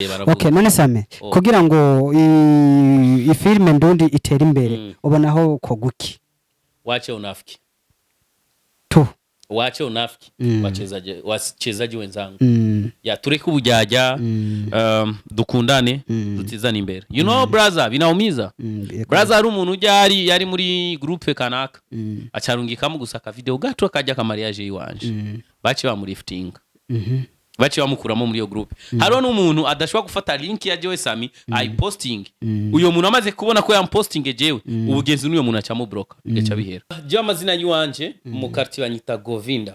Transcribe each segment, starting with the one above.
Okay, none Samy kugira ngo i filme ndundi itere imbere ubonaho ko guki wache unafiki tu wache unafiki wachezaji wenzangu ya tureke ubujyaja dukundane dutizane imbere you know brother binaumiza brother ari umuntu ujyari yari muri groupe kanaka acarungikamo gusaka video gato akajya ka mariage yiwanje bace bamurifting bace bamukuramo muri yo groupe haro n'umuntu adashobora gufata link ya jewe Samy I posting uyo muntu amaze kubona ko yamposting jewe ubugezi n'uyo muntu acamo block gacha bihera je amazina yiwanje mu quartier banyita Govinda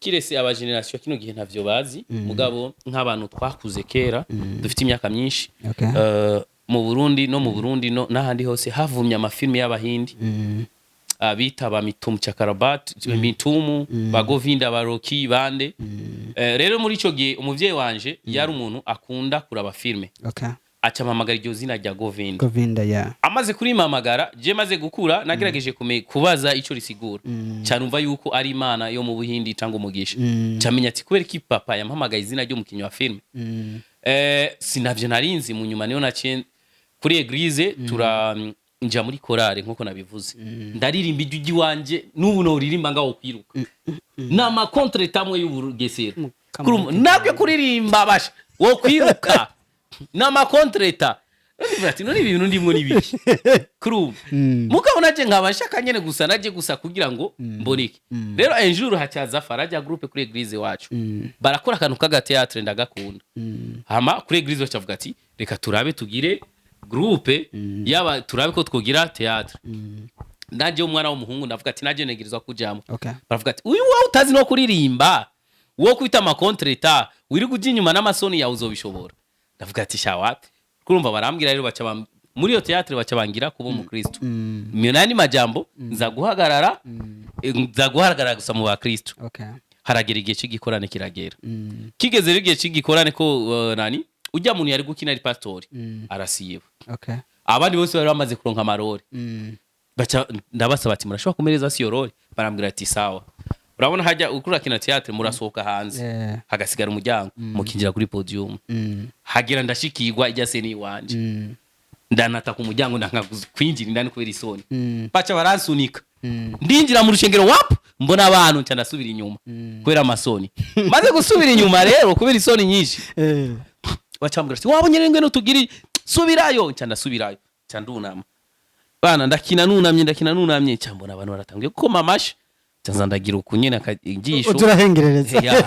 kirese aba generation kino gihe ntavyo bazi mugabo nk'abantu twakuze kera dufite imyaka myinshi mu Burundi no n'ahandi hose havumye amafilme y'abahindi bita ba Mitumu Chakarabat Mitumu ba Govinda baroki bande rero muri ico gihe umuvyeyi wanje yari umuntu akunda kuraba filme acamamagara iryo zina rya Govinda ya amaze kuri mamagara je maze gukura nagerageje kubaza ico risigura cyarumva yuko ari Imana yo mu Buhindi cyangwa umugisha camenya ati kubera ki papa yampamagaye izina ryo mukinyo wa filme sinavyo narinzi mu nyuma niyo naciye kuri eglise tura nja muri korale nkuko nabivuze ndaririmba ijwi wanje n'ubu no ririmba ngaho kwiruka nama contre tamwe y'ubugesera nabyo kuririmba basha wo kwiruka nama contre ta ati none ibintu ndimwo nibiki kuru mukabona je nkabashaka nyene gusa naje gusa kugira ngo mboneke rero enjour hacaza faraja groupe kuri eglise wacu barakora kantu kaga theatre ndagakunda hama kuri eglise bacavuga ati reka turabe tugire groupe yaba turabe ko twogira theatre naje umwana w'umuhungu ndavuga ati naje negirizwa kujamo baravuga ati uyu wowe utazi no kuririmba wo kwita ama contrata wiri kujya inyuma n'amasoni yawe uzobishobora ndavuga ati shawapi kurumva barambwira rero baca muri yo theatre baca bangira kuba mu Kristo myonani majambo nzaguhagarara gusa mu ba Kristo haragera igihe cy'igikorane kiragera kigeze igihe cy'igikorane ko nani ujya muntu yari gukina ari pastori arasiba abandi bose bari bamaze kuronka amarore baca ndabasaba ati murashobora kumereza siyo role barambwira ati sawa urabona hajya ukura kina theatre murasohoka hanze hagasigara umuryango mukinjira kuri podium hagira ndashikirwa ijya seni wanje ndanata ku muryango kwinjira indani kubera isoni baca baransunika ndinjira mu rushengero wap mbona abantu nca ndasubira inyuma kubera amasoni maze gusubira inyuma rero kubera isoni nyinshi bacambwira ati wabonye ngene tugiri subirayo nca ndasubirayo nca ndunama bana ndakina nunamye nca mbona abantu baratangiye ko mamash nca ndagira ukunyene akagisho uturahengerereza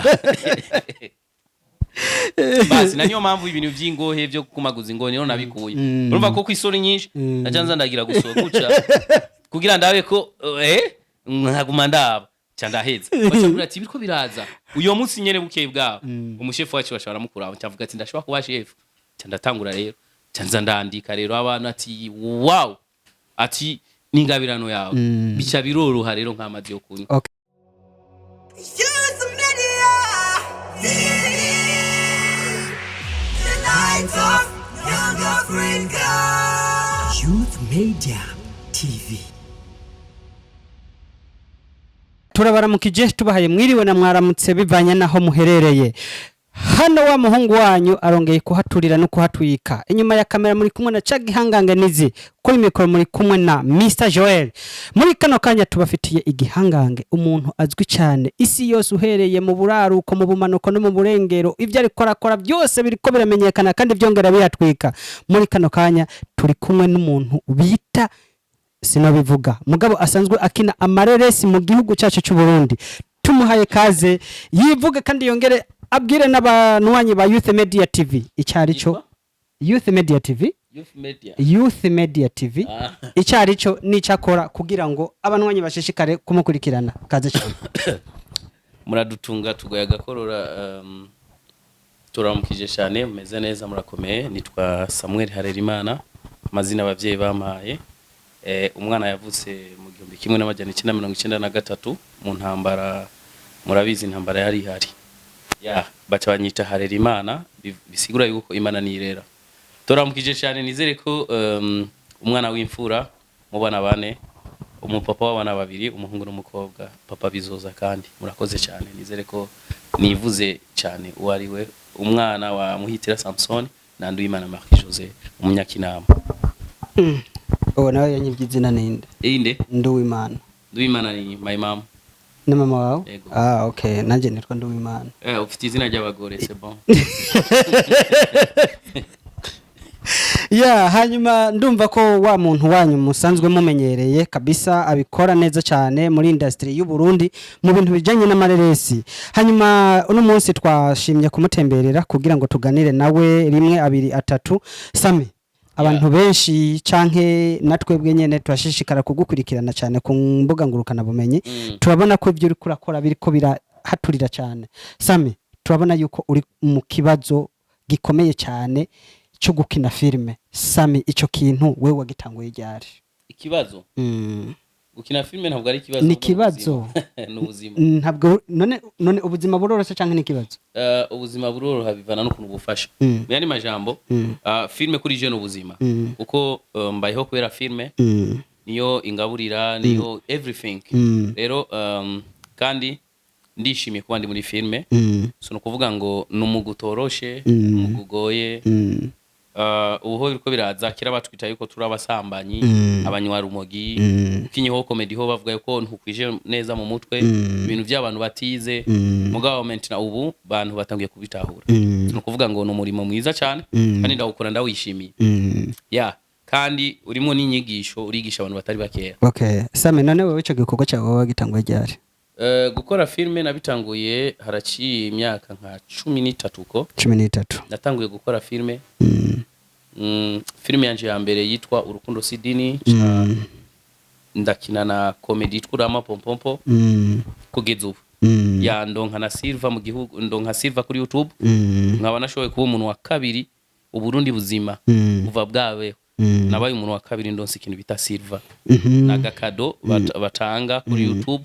basi nanyo mpamvu ibintu by'ingohe byo kumaguza ingone none nabikuye urumva ko kwisoni nyinshi nacanza ndagira gusoguca kugira ndabe ko nkaguma ndaba nca ndaheza bacambwira ati biriko biraza uyo munsi nyene bukeye bwaho umushefu wacu bashobora mukuraho ncavuga ati ndashobora kuba chef nca ndatangura rero nca ndandika rero abantu ati wow ati ningabirano yawe bica biroroha rero nk'amazi yo kunywa Youth Media TV. Turabaramukije tubahaye mwiriwe na mwaramutse bivanye naho muherereye. Hano wa muhungu wanyu arongeye kuhaturira no kuhatwika. Inyuma ya kamera muri kumwe na Cagihangange nizi. Kuri mikoro muri kumwe na Mr Joel. Muri kano kanya tubafitiye igihangange umuntu azwi cyane. Isi yose uhereye mu buraruko mu bumanuko no mu burengero. Ivyo ari korakora byose biriko biramenyekana kandi byongera biratwika. Muri kano kanya turi kumwe n'umuntu bita sinabivuga. Mugabo asanzwe akina amareresi mu gihugu cyacu cy'u Burundi. Tumuhaye kaze yivuga kandi yongere abwire n'abanwanyi ba Youth Media TV icyarico Youth Media TV icyarico nicakora kugira ngo abanwanyi bashishikare kumukurikirana kaze cyane muradutunga tugoya gakorora turamukije cyane meze neza murakomeye nitwa Samuel Harerimana amazina abavyeyi bamaye umwana yavutse mu 1993 mu ntambara murabizi intambara yari hari baca banyita Harerimana bisigura yuko Imana nirera turamukije cyane nizere ko umwana w'imfura mu bana bane umupapa w'abana babiri umuhungu n'umukobwa papa bizoza kandi murakoze cyane nizere ko nivuze cyane uwari we umwana wa Muhitira Samson na Nduwimana Marie Jose umunyakinama nawe yanyibye izina ninde inde Nduwimana ni my mom na mama wawe Ego. okay nanje nitwa Nduwimana ufite izina ry'abagore c'est bon hanyuma ndumva ko wa muntu wanyu musanzwe mumenyereye kabisa abikora neza cyane muri industry y'u Burundi mu bintu bijanye n'amareresi hanyuma uno munsi twashimye kumutemberera kugira ngo tuganire nawe rimwe abiri atatu Samy abantu benshi canke natwebwe nyene turashishikara kugukurikirana cyane ku mbuga ngurukana bumenyi turabona ko ibyo uri kurakora biriko birahaturira cyane Samy turabona yuko uri mu kibazo gikomeye cyane cyo gukina filme Samy ico kintu wewe wagitanguye ryari ikibazo gukina filme ntabwo ari ikibazo ni kibazo n'ubuzima ntabwo none ubuzima buroroshye canke ni kibazo ubuzima buroroha bivana no kuntu bufasha yani majambo filme kuri je n'ubuzima uko mbayeho kubera filme niyo ingaburira niyo everything rero kandi ndishimiye kuba ndi muri filme so no kuvuga ngo numugutoroshe umugugoye ubuho biriko biraza kira batwita yuko turi abasambanyi abanywa rumogi ukinyeho comedy ho bavuga yuko ntukwije neza mu mutwe ibintu by'abantu batize mugabo na ubu bantu batangiye kubitahura no kuvuga ngo no murimo mwiza cyane kandi ndawukora ndawishimiye kandi urimo n'inyigisho urigisha abantu batari bakeya okay Samy none wewe ico gikorwa cyawe wagitanguye ryari gukora filme nabitanguye haraciye imyaka nka 13 uko 13 natanguye gukora filme filme yanje ya mbere yitwa Urukundo Sidini ndakina na comedy twurama pompompo kugeza ubu ya ndonka na Silva mu gihugu ndonka Silva kuri YouTube nkaba nashoboye kuba umuntu wa kabiri uburundi buzima buva bwawe nabaye umuntu wa kabiri ndonse ikintu bita Silva nagakado batanga kuri YouTube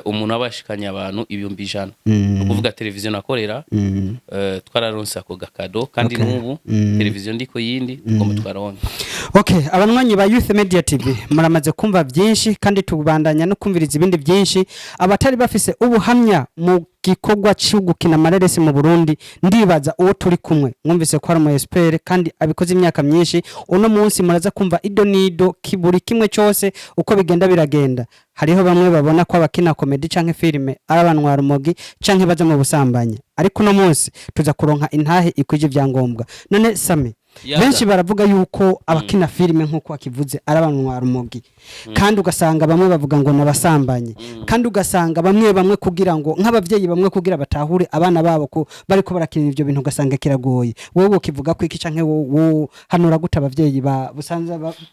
umuntu abashikanya abantu ibihumbi 100 kuvuga televiziyo nakorera twararonse ako gakado kandi n'ubu televiziyo ndiko yindi tugomba twaronka okay abanwanyi ba Youth Media TV muramaze kumva byinshi kandi tubandanya no kumviriza ibindi byinshi abatari bafise ubuhamya mu gikorwa cyo gukina amareresi mu Burundi ndibaza uwo turi kumwe mwumvise ko ari mu espere kandi abikoze imyaka myinshi uno munsi muraza kumva idonido kiburi kimwe cyose uko bigenda biragenda hariho bamwe babona ko abakina comedy canke filme arabanwa rumogi canke baza mu busambanyi ariko uno munsi tuza kuronka intahe ikwije byangombwa none Samy benshi baravuga yuko abakina filme nkuko akivuze arabanwa rumogi kandi ugasanga bamwe bavuga ngo nabasambanye kandi ugasanga bamwe kugira ngo nk'abavyeyi bamwe kugira batahure abana babo ko bariko barakina ivyo bintu ugasanga kiragoye wowe ukivuga ko iki canke wo hanura gute abavyeyi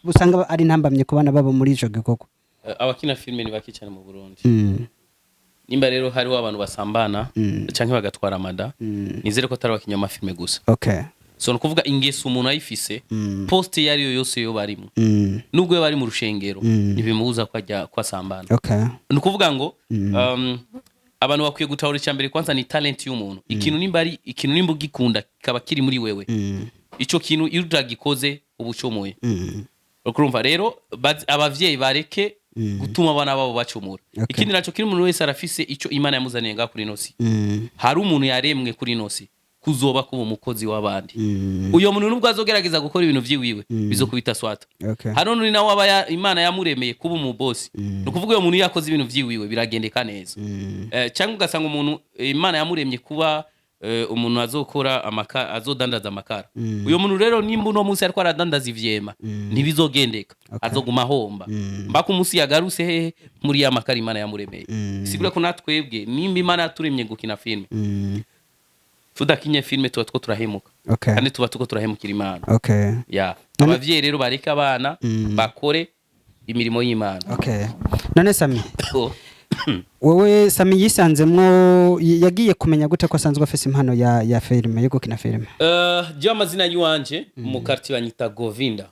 busanga ari ntambamye ku bana babo muri ico gikorwa abakina filme ni baki cyane mu Burundi nimba rero hariho abantu basambana canke bagatwara amada nizere ko atari abakinya amafilme gusa okay so nukuvuga ingeso umuntu ayifise post yari yo yose yo barimo nubwo bari mu rushengero nibimubuza kwajya kwasambana okay nukuvuga ngo abantu bakwiye gutahura cyambere kwanza ni talent y'umuntu ikintu nimba ugikunda kaba kiri muri wewe ico kintu iyo utagikoze ubucomoye ukurumva rero abavyeyi bareke gutuma abana babo bacumura ikindi naco kiri umuntu wese arafise ico Imana yamuzaniye nga kuri nosi hari umuntu yaremwe kuri nosi kuzoba kuba umukozi w'abandi uyo muntu nubwo azogerageza gukora ibintu vyiwiwe bizokubita swata hano nuri nawe aba Imana yamuremeye kuba umubosi nukuvuga uyo muntu yakoze ibintu vyiwiwe biragendeka neza cyangwa ugasanga umuntu Imana yamuremye kuba umuntu azokora azodandaza amakara uyo muntu rero nimba uno munsi ariko aradandaza ivyema ntibizogendeka azoguma homba mbaka umunsi yagaruse hehe muri ya makara Imana yamuremeye sigura ko natwebwe nimba Imana yaturemye gukina filme tudakinye filme tuba two turahemuka kandi tuba tuko turahemukira Imana abavyeyi rero bareka abana bakore imirimo y'Imana none Samy wowe Samy yisanzemwo yagiye kumenya gute ko asanzwe afise impano ya filme yo gukina filme je amazina y'uwanje mu quartier banyita Govinda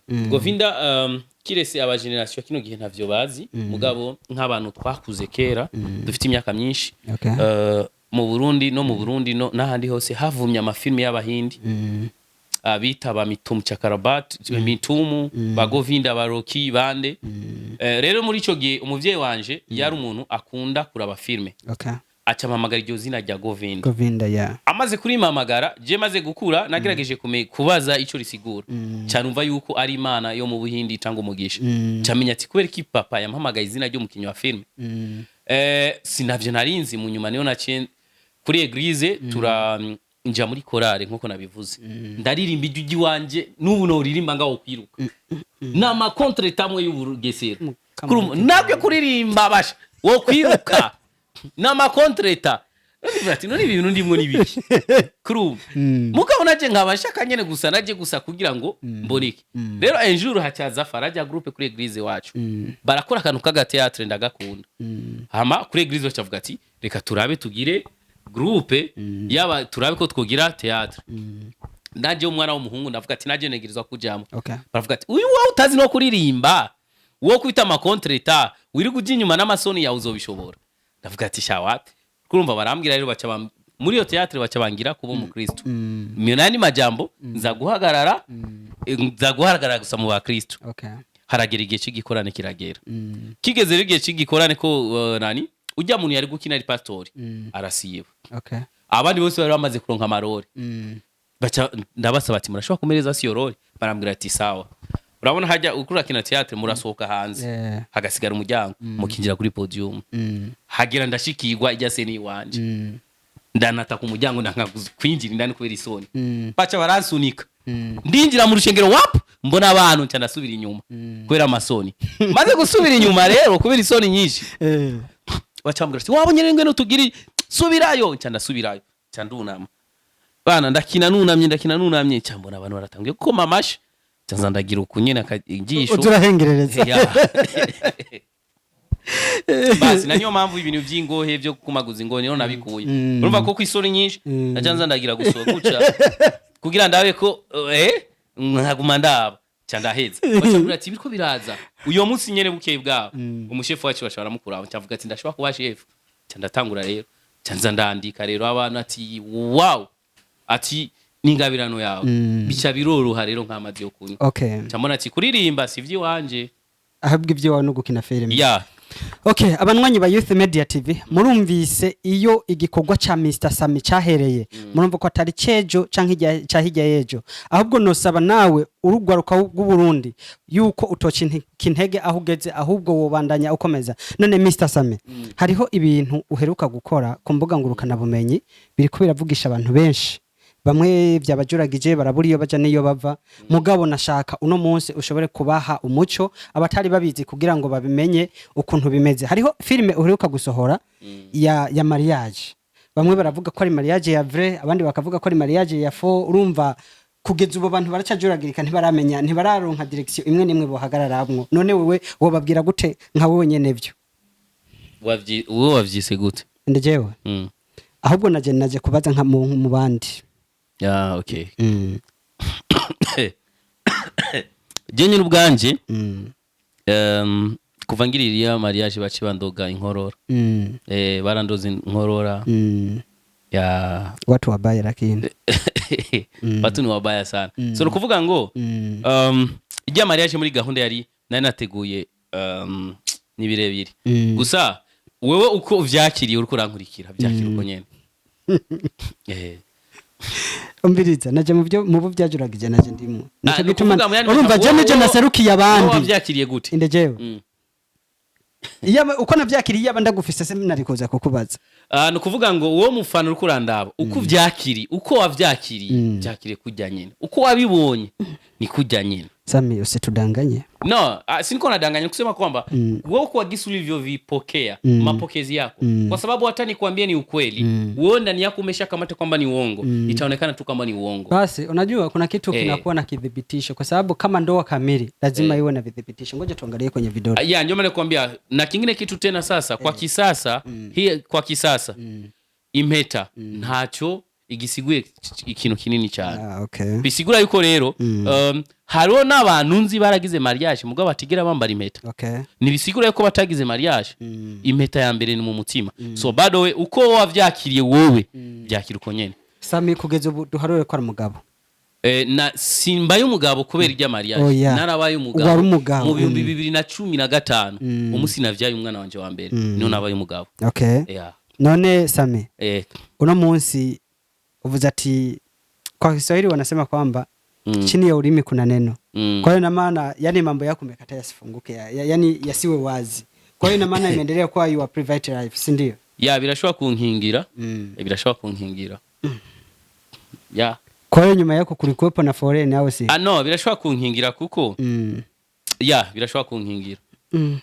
kirese aba generation kino gihe ntavyo bazi mugabo nk'abantu twakuze kera dufite imyaka myinshi mu Burundi no n'ahandi hose havumye amafilme y'abahindi bita ba Mitumu Chakarabat Mitumu bagovinda baroki bande rero muri ico gihe umuvyeyi wanje yari umuntu akunda kuraba filme okay acampamagara iryo zina rya Govinda yeah amaze kurimpamagara je maze gukura nagerageje kubaza ico risigura canumva yuko ari imana yo mu buhindi itanga umugisha camenya ati kubera iki papa yampamagaye izina ryo mu kinyo wa filme sinavyo narinzi mu nyuma niyo naciye kuri eglise nja muri korale nkuko nabivuze ndaririmba ijwi wanje n'ubu no ririmba ngaho kwiruka nama contre tamwe y'ubugesera nabyo kuririmba basha wo kwiruka nama contre ati none ibintu ndimwe nibiki kuru mugabo naje nkabashaka nyene gusa naje gusa kugira ngo mboneke rero un jour hacaza faraja groupe kuri eglise wacu barakora akantu kaga theatre ndagakunda hama kuri eglise bacavuga ati reka turabe tugire groupe yaba turabe ko twogira theatre naje umwana w'umuhungu ndavuga ati naje negirizwa kujamo baravuga ati uyu wa utazi no kuririmba wo kwita ama contre wiri kujya inyuma n'amasoni yawe uzobishobora ndavuga ati shawapi kurumva barambwira rero baca muri yo theatre baca bangira kuba mu Kristo myonani majambo nzaguhagarara gusa mu ba Kristo haragera igihe cy'igikorane kiragera kigeze igihe cy'igikorane ko nani ujya muntu yari gukina ari pastori arasiba abandi bose bari bamaze kuronka amarore baca ndabasaba ati murashobora kumereza siyo role barambwira ati sawa urabona hajya ukura kina theatre murasohoka hanze hagasigara umuryango mukinjira kuri podium hagira ndashikirwa ijya seni wanje ndanata ku muryango kwinjira indani kubera isoni baca baransunika ndinjira mu rushengero wap mbona abantu cyane asubira inyuma kubera amasoni maze gusubira inyuma rero kubera isoni nyinshi bacambwira ati wabonye rengwe no tugiri subirayo cyane asubirayo cyandunama bana ndakina nunamye cyambona abantu baratangiye gukoma amashi cyanza ndagira ukunyene akagisho uturahengerereza basi nanyo mpamvu ibintu by'ingohe byo kumaguza ingone no nabikuye urumva ko kwisoni nyinshi nacanza ndagira gusohoka guca kugira ndabe ko nkaguma ndaba cyandaheza bacambwira ati biriko biraza uyo munsi nyene bukeye bwabo umushefu wacu bashobora mukuraho cyavuga ati ndashobora kuba chef cyandatangura rero cyanza ndandika rero abantu ati wow ati ningabirano yawe bica biroroha rero nk'amazi yo kunywa cyambona ati kuririmba sivyi wanje ahabwe ibyo wawe no gukina filime yeah abanwanyi ba Youth Media TV murumvise iyo igikorwa ca Mr Samy cyahereye murumva ko atari cejo canke cyahijya yejo ahubwo nosaba nawe urugwaruka rw'u Burundi yuko utoca intege ahugeze ahubwo wobandanya ukomeza none Mr Samy hariho ibintu uheruka gukora ku mbuga ngurukana bumenyi biri kubiravugisha abantu benshi bamwe byabajuragije baraburiyo baja niyo bava mugabo nashaka uno munsi ushobore kubaha umuco abatari babizi kugira ngo babimenye ukuntu bimeze hariho filime uheruka gusohora ya mariage bamwe baravuga ko ari mariage ya vrai abandi bakavuga ko ari mariage ya faux urumva kugeza ubo bantu baracajuragirika ntibaramenya ntibararonka direction imwe nimwe bohagararamwo none wewe wobabwira gute nka wewe nyene byo wavyise gute ndejewe ahubwo naje kubaza nka mu bandi yeah okay jenye n'ubwanje kuva ngiririya mariage baci bandoga inkorora barandoza inkorora ya watu wabaya lakini watu ni wabaya sana so nukuvuga ngo ijya mariage muri gahunda yari nari nateguye ni birebire gusa wewe uko uvyakiriye uriko urankurikira vyakira uko nyene umbiriza naje mu byo byajuragije naje ndimo nicyo bituma urumva je nije naserukiye abandi wavyakiriye gute indejewe iya uko navyakiriye abandagufise seminari koza kukubaza nukuvuga ngo uwo mufana uriko urandaba uko vyakiri uko wavyakiriye byakiriye kujya nyene uko wabibonye ni kujya nyene Samy usitudanganye no siniko nadanganya kusema kwamba wewe kwa gisi ulivyovipokea mapokezi yako kwa sababu hata nikwambie ni ukweli wewe ndani yako umeshakamata kwamba ni uongo itaonekana tu kama ni uongo basi unajua kuna kitu kinakuwa na kidhibitisho kwa sababu kama ndoa kamili lazima iwe na vidhibitisho ngoja tuangalie kwenye video ndio maana nakwambia na kingine kitu tena sasa kwa kisasa hii kwa kisasa impeta ntacho igisiguye ikintu kinini cyane bisigura yuko rero hariho n'abantu nzi baragize mariage mugabo batigira bambara impeta nibisigura yuko batagize mariage impeta ya mbere ni mu mutima so bado we uko wavyakiriye wowe byakira uko nyene Samy kugeza ubu duharore ko ari mugabo na simbaye umugabo kubera irya mariage Oya. narabaye Wari umugabo. mu 2015 umunsi navyaye umwana wanje wa mbere niho nabaye umugabo. Okay. Yeah. None Samy, uno munsi uvuze ati kwa Kiswahili wanasema kwamba chini ya ulimi kuna neno. Kwa hiyo na maana yani mambo yako umekata yasifunguke yani yasiwe wazi. Kwa hiyo na maana imeendelea kwa your private life, si ndio? Ya birashobora kunkingira. Birashobora kunkingira. Ya. Kwa hiyo nyuma yako kulikuwepo na foreign au si? No, birashobora kunkingira kuko. Ya, birashobora kunkingira.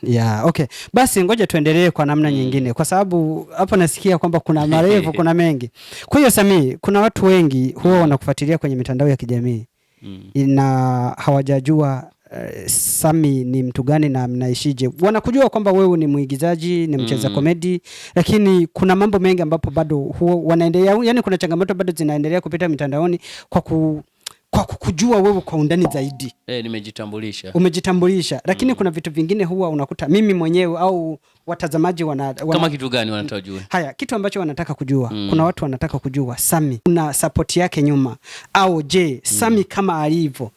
Yeah, okay. Basi ngoja tuendelee kwa namna nyingine kwa sababu hapo nasikia kwamba kuna marefu kuna mengi. Kwa hiyo Samy, kuna watu wengi huwa wanakufuatilia kwenye mitandao ya kijamii. Na hawajajua Samy ni mtu gani na mnaishije. Wanakujua kwamba wewe ni mwigizaji, ni mcheza komedi, lakini kuna mambo mengi ambapo bado huwa wanaendelea, yani kuna changamoto bado zinaendelea kupita mitandaoni kwa kukujua wewe kwa undani zaidi. Nimejitambulisha. Umejitambulisha, lakini kuna vitu vingine huwa unakuta mimi mwenyewe au watazamaji kama kitu gani wanataka kujua? Haya, kitu ambacho wanataka kujua. Kuna watu wanataka kujua Samy kuna support yake nyuma au je, Samy kama alivyo,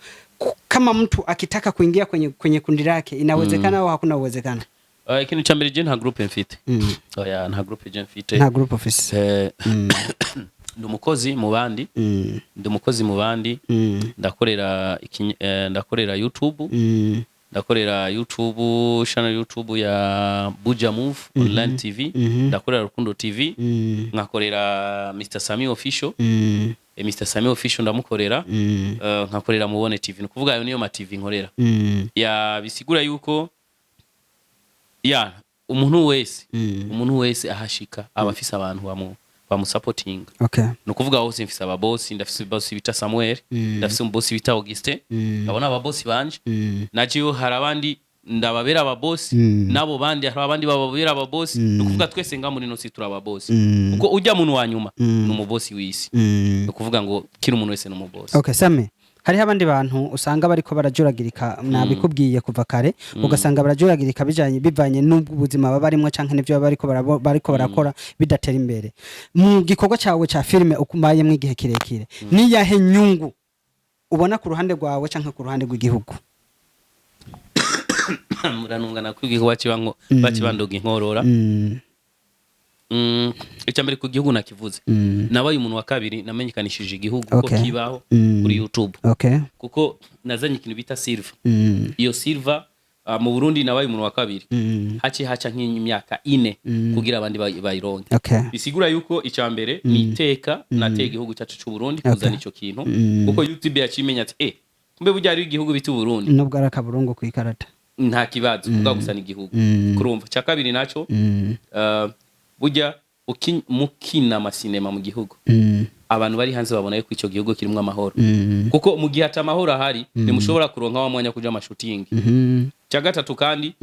kama mtu akitaka kuingia kwenye kundi lake inawezekana au hakuna uwezekano? Ikintu cha mbere je nta group mfite. Oya nta group je mfite. Nta group office. Ndumukozi mu bandi ndakorera YouTube. Ndakorera YouTube, channel YouTube ya Buja Move Online TV, ndakorera Rukundo TV, ngakorera Mr Samy Official. Mr Samy Official ndamukorera, ngakorera Mubone TV. Nukuvuga yo niyo ma TV nkorera. Ya bisigura yuko ya umuntu wese ahashika abafisa abantu bamusupporting. Okay. Nukuvuga hose mfisa ababosi, ndafisa boss bita Samuel, ndafisa boss bita Augustin, abona ababosi banje. Najiyo harabandi ndababera ababosi, nabo bandi harabandi bababera ababosi. Nukuvuga twese ngamuri no situra ababosi. Uko ujya muntu wa nyuma numubosi wisi. Nukuvuga ngo kiri umuntu wese numubosi. Okay, Samy. Hari abandi bantu usanga bariko barajuragirika nabikubwiye kuva kare ugasanga barajuragirika bivanye n'ubuzima baba barimo canke n'ivyo bariko barakora bidatera imbere. Mu gikorwa cyawe ca filme ukumaye mu gihe kirekire ni yahe nyungu ubona ku ruhande rwawe canke ku ruhande rw'igihugu? Muranungana kw'igihugu bakibandoga inkorora. Icyambere ku gihugu nakivuze. Nabaye umuntu wa kabiri namenyekanishije igihugu ko kibaho kuri YouTube. Okay. Kuko nazanye ikintu bita silver. Iyo silver mu Burundi nabaye umuntu wa kabiri. Haca nk'imyaka 4 kugira abandi bayironke. Bisigura yuko icyambere ni iteka nateye igihugu cyacu cy'u Burundi kuzana ico kintu. Kuko YouTube yakimenya ati kumbe burya ari igihugu biti Burundi. Nubwo arakaburungu ku ikarata. Nta kibazo kuga gusana igihugu. Kurumva cya kabiri naco burya mukina amasinema mu gihugu. Abantu bari hanze babona yuko ico gihugu kirimo amahoro. Kuko mu gihe atamahoro ahari nimushobora kuronka wa mwanya kuja amashutingi. Cya gatatu kandi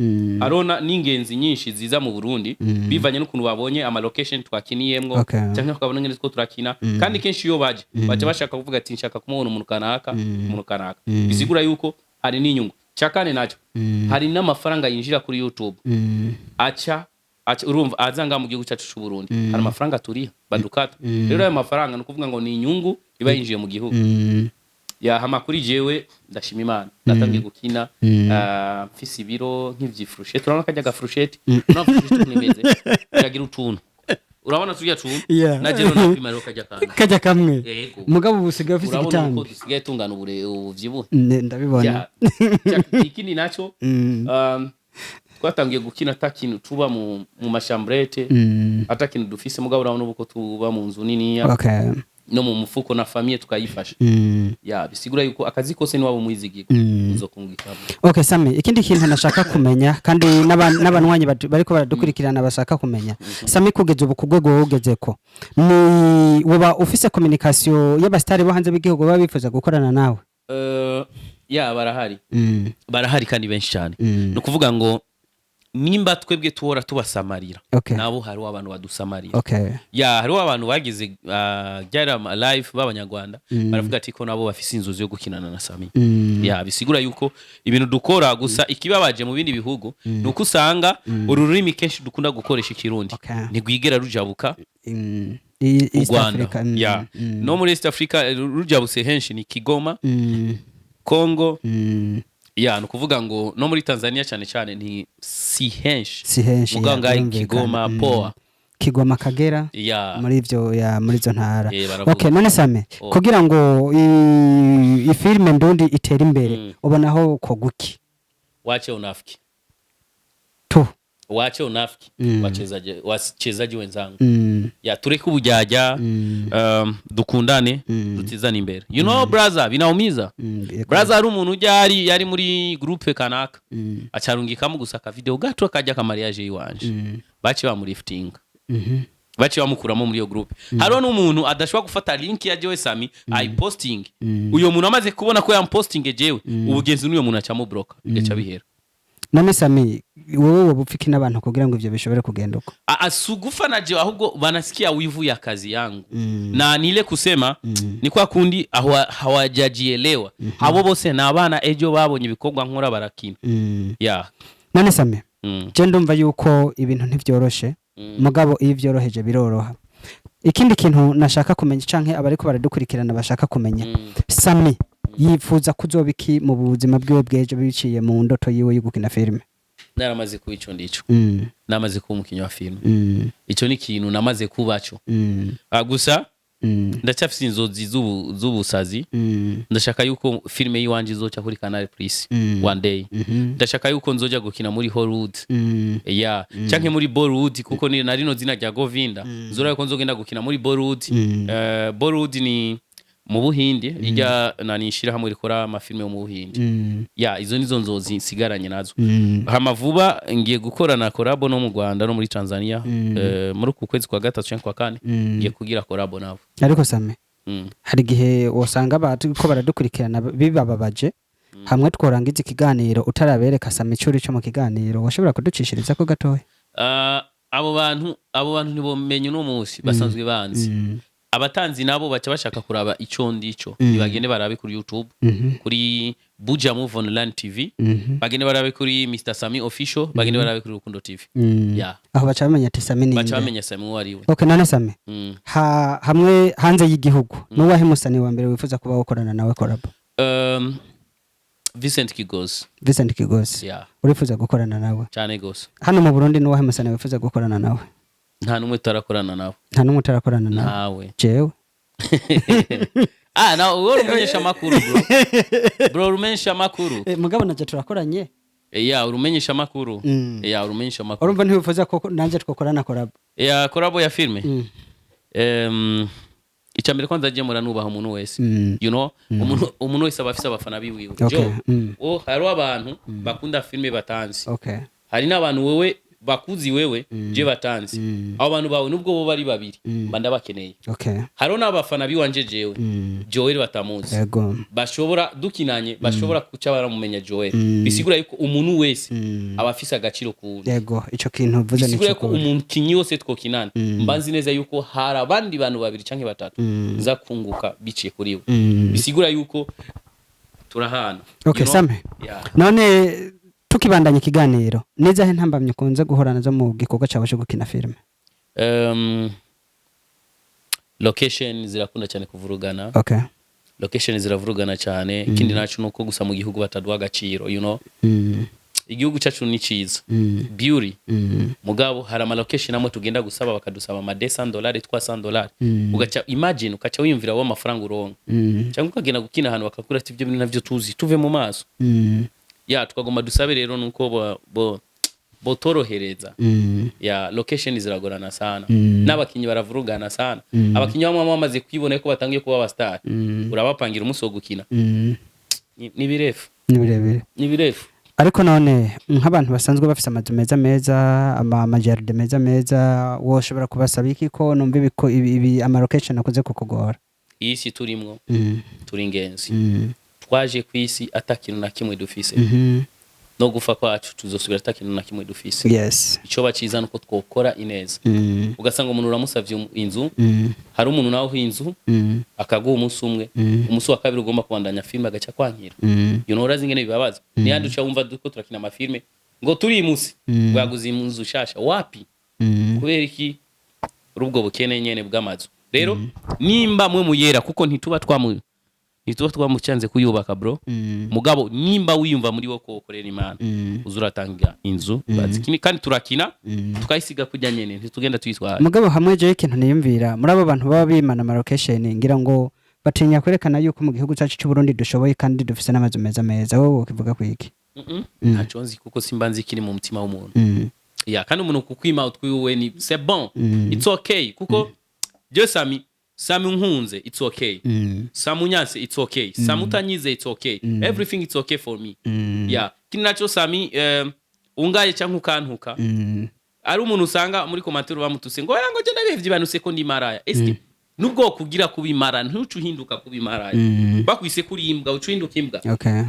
arona n'ingenzi nyinshi ziza mu Burundi bivanye n'ukuntu babonye ama location twakiniyemwo cyangwa twabona ngene two turakina kandi kenshi yo baje bashaka kuvuga ati nshaka kumubona umuntu kanaka. Bisigura yuko hari n'inyungu. Cya kane naco hari n'amafaranga yinjira kuri YouTube. Urumva azanga mu gihugu cyacu cy'u Burundi hari amafaranga turiha badukata. Rero ayo mafaranga nukuvuga ngo ni inyungu iba yinjiye mu gihugu. Ya hama kuri jewe ndashima Imana natangiye gukina mfise ibiro nk'ivyifrushete. Urabona kajya gafrushete urafrushete nimeze yagira utuntu. Urabona tujya tuntu naje no napima rero kajya kamwe mugabo busigaye ufise igitanda. Urabona ko dusigaye tungana ubuvyibuhe ndabibona. Ikindi naco twatangiye gukina atakintu tuba mu mashambrete atakintu dufise mugabo urabona uko tuba mu nzu nini no mu mufuko na famille tukayifasha. Ya bisigura yuko akazi kose ni wabo muizigiko uzokungikamo. Okay Samy, ikindi kintu nashaka kumenya kandi n'abanwanyi bariko baradukurikirana bashaka kumenya Samy kugeza ubu kugwego ugezeko ni woba ufise communication y'abastari bo hanze b'igihugu baba bifuza gukorana nawe? Ya barahari kandi benshi cyane. No kuvuga ngo nimba twebwe tuora tubasamarira nabo hari abantu badusamarira. Ya hari abantu bagize gyara live b'abanyarwanda baravuga ati ko nabo bafise inzozi yo gukinana na Samy. Ya bisigura yuko ibintu dukora gusa ikibabaje mu bindi bihugu nuko usanga ururimi kenshi dukunda gukoresha ikirundi ntigwigera rujabuka East Rwanda Africa yeah no muri East Africa rujabuse henshi ni Kigoma Congo yeah nukuvuga ngo no muri Tanzania cyane cyane ni si henshi muganga Kigoma poa Kigoma Kagera yeah muri ivyo ya muri zo ntara yeah, okay none Samy kugira ngo i filme ndundi itera imbere ubonaho ko guki wache unafiki tu wache unafiki wachezaji wenzangu ya tureke ubujyaja dukundane dutizane imbere you know brother binaumiza brother ari umuntu ujyari yari muri groupe kanaka acarungikamo gusaka video gato akajya ka mariage yiwanje bace bamurifting bace bamukuramo muri yo groupe haro n'umuntu adashobora gufata link ya jewe Samy I posting uyo muntu amaze kubona ko yamposting jewe ubugenzi n'uyo muntu acamo block igaca bihera none Samy wowe wabupfiki n'abantu kugira ngo ivyo bishobore kugenda uko asugufa na jewe ahubwo banasikia wivu ya kazi yangu na nile kusema ni kwa kundi hawajajielewa abo bose nabana ejo babonye ibikorwa nkora barakina yeah none Samy je ndumva yuko ibintu ntivyoroshe mugabo iyo vyoroheje biroroha ikindi kintu nashaka kumenya canke abariko baradukurikirana bashaka kumenya Samy yifuza kuzobiki mu buzima bwiwe bweje biciye mu ndoto yiwe yo gukina filme naramaze kubico ndico namaze kuba umukinyi wa filme ico ni kintu namaze kubaco gusa ndacyafite inzozi z'ubusazi ndashaka yuko filme yiwanje izoca kuri Canal Plus one day ndashaka yuko nzoja gukina muri Hollywood yeah canke muri Bollywood kuko ni narino zina rya Govinda nzora yuko nzogenda gukina muri Bollywood Bollywood ni mu Buhindi ijya nanishira hamwe rikora amafilme yo mu Buhindi ya izo nizo nzozi sigaranye nazo hamavuba ngiye gukora na collab no mu Rwanda no muri Tanzania muri ku kwezi kwa gatatu cyangwa kwa kane ngiye kugira collab nabo ariko Samy hari gihe wosanga abantu ko baradukurikirana bibababaje hamwe tworangiza ikiganiro utarabereka Samy cyuri cyo mu kiganiro washobora kuducishiriza ko gatoya abo bantu nibomenye no munsi basanzwe banzi abatanzi nabo bacha bashaka kuraba ico ndico nibagende barabe kuri YouTube kuri Buja Move Online TV bagende barabe kuri Mr Samy Official bagende barabe kuri Rukundo TV yeah aho bacha bamenya ati Samy ni bacha bamenya Samy wariwe okay none Samy hamwe hanze y'igihugu nuwahe musani wa mbere wifuza kuba ukorana nawe collab Vincent Kigosi yeah urifuza gukorana nawe cyane gose hano mu Burundi nuwahe musani wifuza gukorana nawe nta numwe tarakorana nawe nawe jewe na wowe umenyesha makuru bro umenyesha makuru mugabo naje turakoranye urumenyesha makuru urumenyesha makuru urumva ntiwifuza ko nanje twakorana collab collab ya filme icambere kwanza je mura nubaha umuntu wese you know umuntu wese abafisa abafana biwiwe jo haro abantu bakunda filme batanzi hari n'abantu wewe bakuzi wewe je batanzi abo bantu bawe nubwo bo bari babiri banda bakeneye haro n'abafana biwanje jewe Joel batamuzi bashobora dukinanye bashobora kuca baramumenya Joel bisigura yuko umuntu wese abafisa agaciro ku yego ico kintu vuze ni cyo ko umuntu kinyi wose twokinana mbanzi neza yuko hari abandi bantu babiri canke batatu nza kunguka biciye kuri we bisigura yuko turahana Samy none tukibandanya ikiganiro neza he ntambamye kunze guhorana zo mu gikorwa cyawe cyo gukina filme location zirakunda cyane kuvurugana location ziravurugana cyane ikindi nacu nuko gusa mu gihugu batadwa agaciro you know igihugu cyacu ni cyiza beauty mugabo hari ama location amwe tugenda gusaba bakadusaba ama $200 $300 ugacha imagine ukacha wiyumvira wa mafaranga uronka cyangwa ukagenda gukina ahantu bakakura ati ibyo bintu navyo tuzi tuve mu maso ya tukagomba dusabe rero nuko bo torohereza ya location ziragorana sana n'abakinyi baravurugana sana abakinyi bamwe bamaze kwibona ko batangiye kuba abastar urabapangira umunsi wo gukina ni birefu ariko none nk'abantu basanzwe bafise amazu meza amajardin meza woshobora kubasaba iki ko numva ibi ama location akoze kukugora isi turimwo turi ingenzi twaje kwisi atakintu na kimwe dufise no gufa kwacu tuzosubira atakintu na kimwe dufise ico baciza nuko twokora ineza ugasanga umuntu uramusavye inzu hari umuntu naho inzu akaguha umunsi umwe umunsi wa kabiri ugomba kubandanya filme agaca kwankira you know urazi ngene bibabaza ni yandi uca wumva duko turakina amafilme ngo turi imusi bwaguze inzu shasha wapi kubera iki kuri ubwo bukene nyene bw'amazu rero nimba mwe muyera kuko ntituba twamucanze kuyubaka bro mugabo nimba wiyumva muri wo kokorera Imana uzuratanga inzu bazikini kandi turakina tukayisiga kujya nyene ntitugenda tuyitwara mugabo hamwe je ikintu niyumvira muri abo bantu baba bimana ama location ngira ngo batinya kwerekana yuko mu gihugu cyacu cy'u Burundi dushoboye kandi dufise n'amazu meza wowe ukivuga kwiki ntaco nzi kuko simbanzi kiri mu mutima w'umuntu ya kandi umuntu kukwima utwiwe ni c'est bon it's okay kuko je Samy unkunze it's okay Samy unyanse it's okay Samy utanyize it's okay everything it's okay for me yeah kini naco Samy ungaye cyangwa ukantuka ari umuntu usanga muri commentaire bamutuse ngo yango je ndabihevye banuse ko ndi maraya eske nubwo kugira kubimara ntucu hinduka kubimara bakwise kuri imbwa ucuhinduka imbwa okay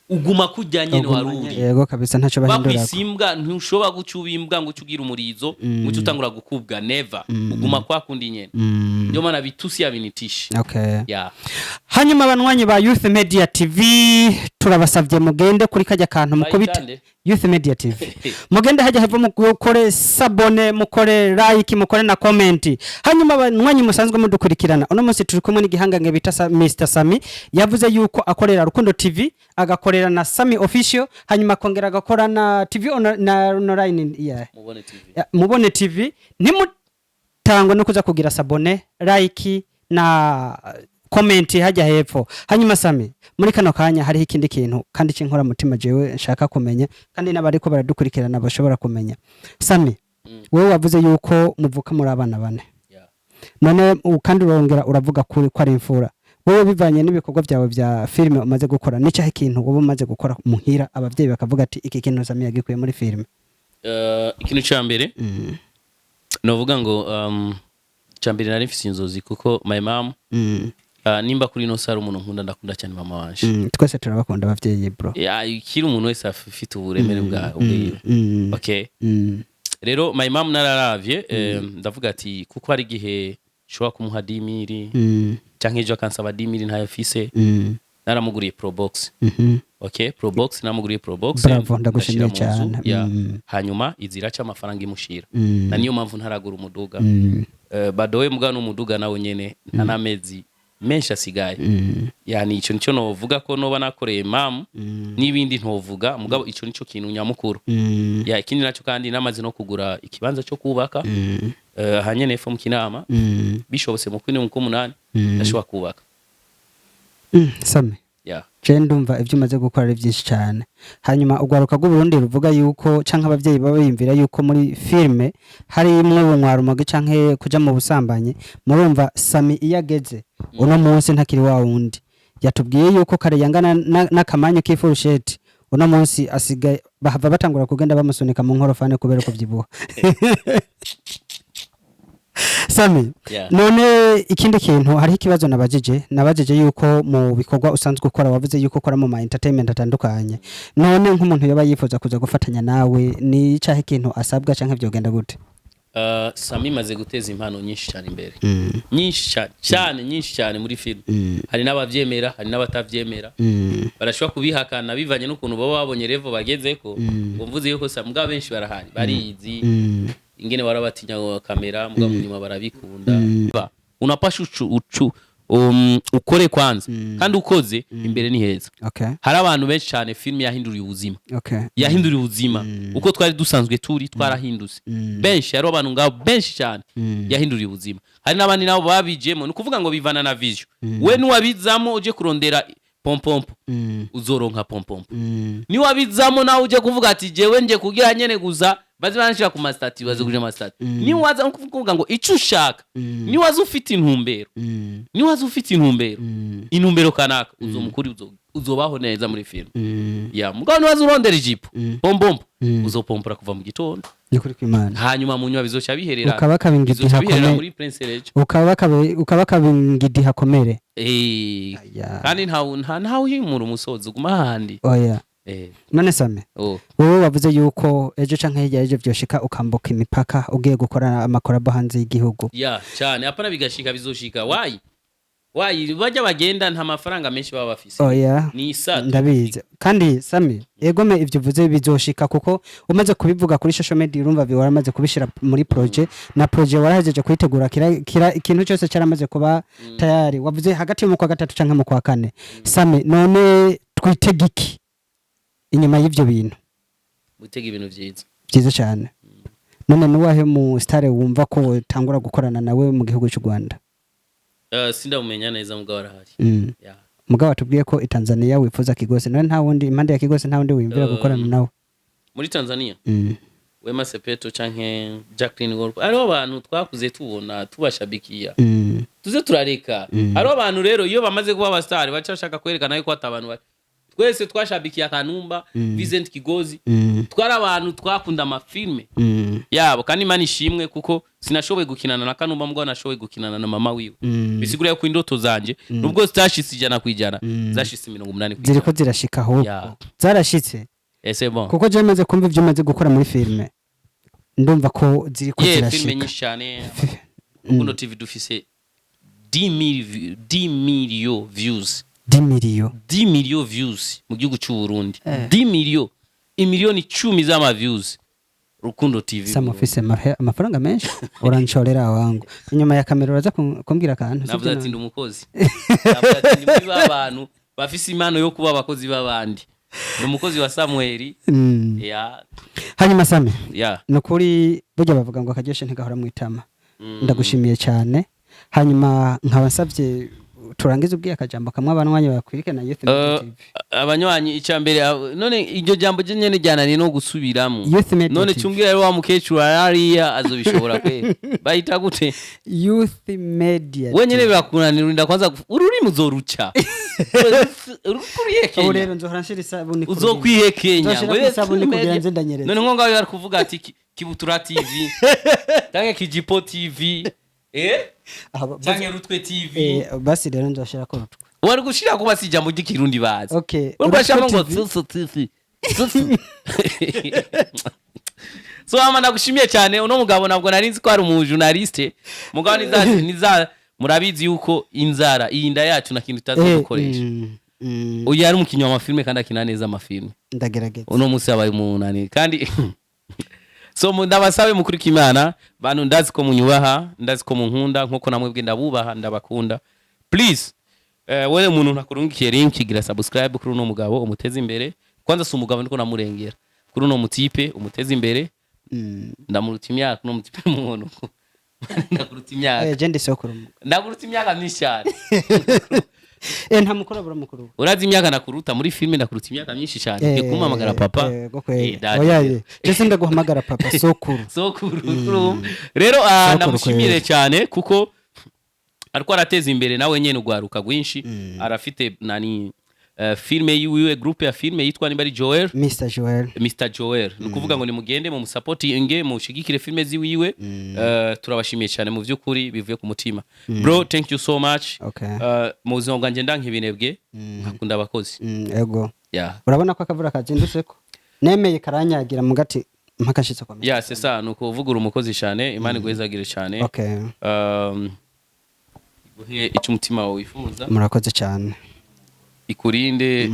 uguma kujyanye no waruri yego kabisa ntaco bahindura bakwisimbwa ntushobora gucuba imbwa ngo ucugira umurizo ngo utangura gukubwa never uguma kwa kundi nyene ndio maana bitusi yabinitisha okay yeah hanyuma abanwanyi ba Youth Media TV turabasavye mugende kuri kajya kantu mukubita Youth Media TV mugende hajya hava mukore sabone mukore like mukore na comment hanyuma abanwanyi musanzwe mudukurikirana uno munsi turi kumwe n'igihangange bita Mr Samy yavuze yuko akorera Rukundo TV agakorera na Samy official hanyuma kongera agakora na TV online Mubone TV nimutangwe no kuza kugira sabone like na comment hajya hepfo hanyuma Samy muri kano kanya hari ikindi kintu kandi cinkora mutima jewe nshaka kumenya kandi nabariko baradukurikirana bashobora kumenya Samy wewe wavuze yuko muvuka muri abana bane none kandi urongera uravuga kuri ko ari imfura wowe bivanye n'ibikorwa byawe bya filime umaze gukora n'icyahe kintu wowe umaze gukora muhira abavyeyi bakavuga ati iki kintu Samy yagikuye muri filime ikintu cya mbere novuga ngo cyambere nari mfise inzozi kuko my mom nimba kuri no sara umuntu nkunda ndakunda cyane mama wanje twese turabakunda abavyeyi bro kiri umuntu wese afite uburemere bwa ubwiwe okay rero my mom nararavye ndavuga ati kuko ari gihe shobora kumuha 10,000 canke ejo akansaba 10,000 ntayo fise naramuguriye pro box okay pro box namuguriye pro box bravo ndagushimiye cyane hanyuma iziraca amafaranga imushira na niyo mpamvu ntaragura umuduga badowe mugana umuduga nawe nyene ntanamezi menshi asigaye yani ico nico novuga ko noba nakoreye mam nibindi ntovuga mugabo ico nico kintu nyamukuru ya ikindi naco kandi namaze no kugura ikibanza cyo kubaka hanyene fo mukinama bishobose mu kwine mu 8 ndashobora kubaka Samy yeah je ndumva ivyo umaze gukora ari byinshi cyane hanyuma ugwaruka rw'u Burundi ruvuga yuko canke abavyeyi baba bimvira yuko muri filme hari imwe bunwarumoge canke kuja mu busambanye murumva Samy iyageze uno munsi ntakiri wa wundi yatubwiye yuko kare yangana n'akamanyu k'ifurusheti uno munsi asigaye bahava batangura kugenda bamusunika mu nkorofane kubera ko byibuha Samy none ikindi kintu hari ikibazo nabajije yuko mu bikorwa usanzwe gukora wavuze yuko ukora mu entertainment atandukanye none nk'umuntu yoba yifuza kuza gufatanya nawe ni cyahe kintu asabwa canke byogenda gute Samy maze guteza impano nyinshi cyane imbere nyinshi cyane muri film hari n'abavyemera hari n'abatavyemera barashobora kubihakana bivanye n'ukuntu baba babonye revo bagezeko ngo mvuze yuko Samy bwa benshi barahari barizi ingene barabatinya kamera mbwa munyuma barabikunda unapasha ukore kwanza kandi ukoze imbere ni heza hari abantu benshi cyane film yahinduriye ubuzima yahinduriye ubuzima uko twari dusanzwe turi twarahindutse benshi hari abantu ngabo benshi cyane yahinduriye ubuzima hari nabandi nabo babijemo ni kuvuga ngo bivana na vision we nuwabizamo uje kurondera pompompo uzoronka pompompo ni wabizamo nawe uje kuvuga ati jewe nje kugira nyene guza bazi banashira ku mastati bazo kuje mastati ni waza kuvuga ngo ico ushaka ni waza ufite intumbero kanaka uzomukuri uzobaho neza muri film ya mugabo waza urondera ijipo pompompo uzopompora kuva mu gitondo ni kuri kwimana hanyuma mu nyuma bizoca biherera ukabakabingidiha muri Prince Rege ukabakabingidiha komere kandi ntawe uhimura umusozo guma handi oya none Samy wowe wavuze yuko ejo canke hirya ejo byoshika ukambuka imipaka ugiye gukora amakorabo hanze y'igihugu cyane apana bigashika bizoshika wayi bajya bagenda nta mafaranga menshi baba bafise oya ni isa ndabizi kandi Samy egome ivyo vuze bizoshika kuko umaze kubivuga kuri social media urumva waramaze kubishira muri projet na projet warahejeje kuyitegura kira ikintu cyose cyaramaze kuba tayari wavuze hagati mu kwa gatatu canke mu kwa kane Samy none twitega iki inyuma y'ivyo bintu gutega ibintu byiza cyane none nuwahe mu star wumva ko tangura gukorana nawe mu gihugu cy'u Rwanda sindamumenya neza mugabo arahari mugabo atubwiye ko Tanzania wifuza Kigose none nta wundi impande ya Kigose nta wundi wimvira gukorana nawe muri Tanzania Wema Sepeto canke Jacqueline Wolf ariho abantu twakuze tubona tubashabikiya tuze turareka ariho abantu rero iyo bamaze kuba abastar bacashaka kwerekana yuko atabantu twese twashabikiye Kanumba Vincent Kigozi twara abantu twakunda amafilme yabo kandi Imana ishimwe kuko sinashoboye gukinana na Kanumba mugabo nashoboye gukinana na mama wiwe bisigura yuko indoto zanje nubwo zitashitse ijana kwijana zashitse 80 ziriko zirashika ahubwo zarashitse ese bon kuko je maze kumva ivyo maze gukora muri filme ndumva ko ziriko zirashika filme nyinshi cyane Uno TV dufise 10 million views 10 million views mu gihugu cy'u Burundi 10 million imiliyoni 10 z'ama views Rukundo TV Samy office amafaranga menshi uranshorera wangu inyuma ya kamera uraza kumbwira kantu navuze ati ndumukozi navuze ati ndi abantu bafise imano yo kuba abakozi babandi n'umukozi wa Samuel hanyuma Samy yeah nukuri burya bavuga ngo akajeshe ntigahora mu itama ndagushimiye cyane hanyuma nkabasavye turangiza ubwiye akajambo kamwe abanwanyi bakwirike na Youth Media TV abanywanyi icambere none iryo jambo je nyene ryanani no gusubiramo none cyumbwira rero wa mukecuru ariya azobishobora kwe bayita gute Youth Media we nyene birakunanira kwanza ururimi uzoruca urukuriye rero nzohora nshira isabuni uzokwihekenya we sabuni kugira nze ndanyereza none ngonga yari kuvuga ati Kibutura TV tange Kijipo TV Change Rutwe TV basi rero ndoshira ko Rutwe wari gushira kuba sijambo ry'ikirundi bazi okay urashaka ngo TV so amana gushimiye cyane uno mugabo nabwo narinzi ko ari umu journaliste mugabo niza murabizi yuko inzara iyinda yacu na kintu tazokoresha uyu yari umukinyi wa mafilme kandi akina neza amafilme ndagerageza uno musi abaye umunani kandi so ndabasabe mukurika Imana bantu ndazi ko munyubaha ndazi ko munkunda nkuko namwe bwe ndabubaha ndabakunda please wewe umuntu ntakurungikiye link gira subscribe kuri uno mugabo umuteze imbere kwanza si umugabo ndiko namurengera kuri uno mutipe umuteze imbere ndamuruta imyaka no mutipe muhono ndakuruta imyaka je ndi sokuru ndakuruta imyaka myinshi cyane nta mukuru abura mukuru urazi imyaka nakuruta muri filme ndakuruta imyaka myinshi cyane kumamagara papa oya je ndaguhamagara papa sokuru rero ndamushimire cyane kuko ariko arateza imbere nawe nyene ugwaruka gwinshi arafite nani filme yiwe groupe ya filme yitwa nimbari Joel Mr Joel nukuvuga ngo nimugende mu supportinge mu shigikire filme ziwiwe turabashimiye cyane mu vyukuri bivuye ku mutima bro thank you so much mu buzima bwanje ndankibinebwe nkakunda abakozi ego urabona ko akavura kazinduseko nemeye karanyagira mu gati mpakashitse kwa c'est ça nuko uvugura umukozi cyane Imana igwezagire cyane guhe icumutima wawe wifuza murakoze cyane ikurinde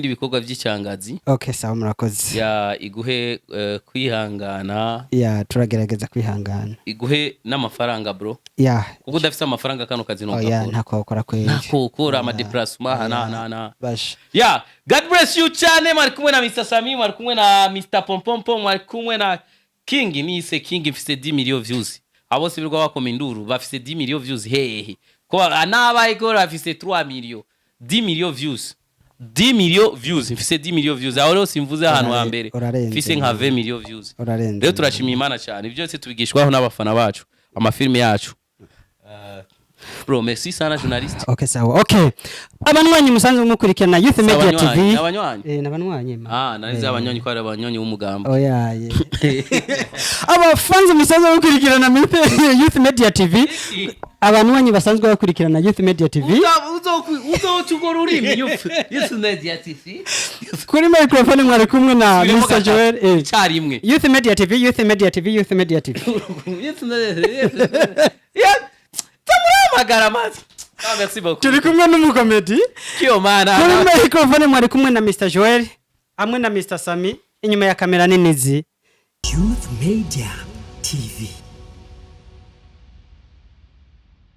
ibikorwa by'icyangazi sawa murakoze iguhe kwihangana turagerageza kwihangana iguhe n'amafaranga bro kuko udafite amafaranga kano kazi ntakokora ntakokora amadeplacement hana God bless you cyane mwari kumwe na Mr Samy mwari kumwe na Mr Pompompo mwari kumwe na King nise King mfise 10 million views abo sibirwa bakoma induru bafise 10 million views hehe ko anabaye ko bafise 3 million 10 million views 10 million views mfise 10 million views aho simvuze ahantu hambere mfise nka 20 million views rero turashimira Imana cyane ibyo byose tubigishwaho n'abafana bacu amafilme yacu bro merci sana journaliste sawa abanwanyi musanze mukurikirana Youth Media TV n'abanywanyi narize abanywanyi ko ari abanywanyi b'umugambo abafanzi musanze mukurikirana Youth Media TV abantu banyu basanzwe bakurikirana Youth Media TV uzocugora urimi Youth Media TV kuri microphone mwari kumwe na Mr. Joel carimwe Youth Media TV Youth Media TV Youth Media TV magara mazi merci beaucoup turi kumwe n'umukomedi kiyo mana kuri microphone mwari kumwe na Mr. Joel hamwe na Mr. Samy inyuma ya kamera ninizi Youth Media TV.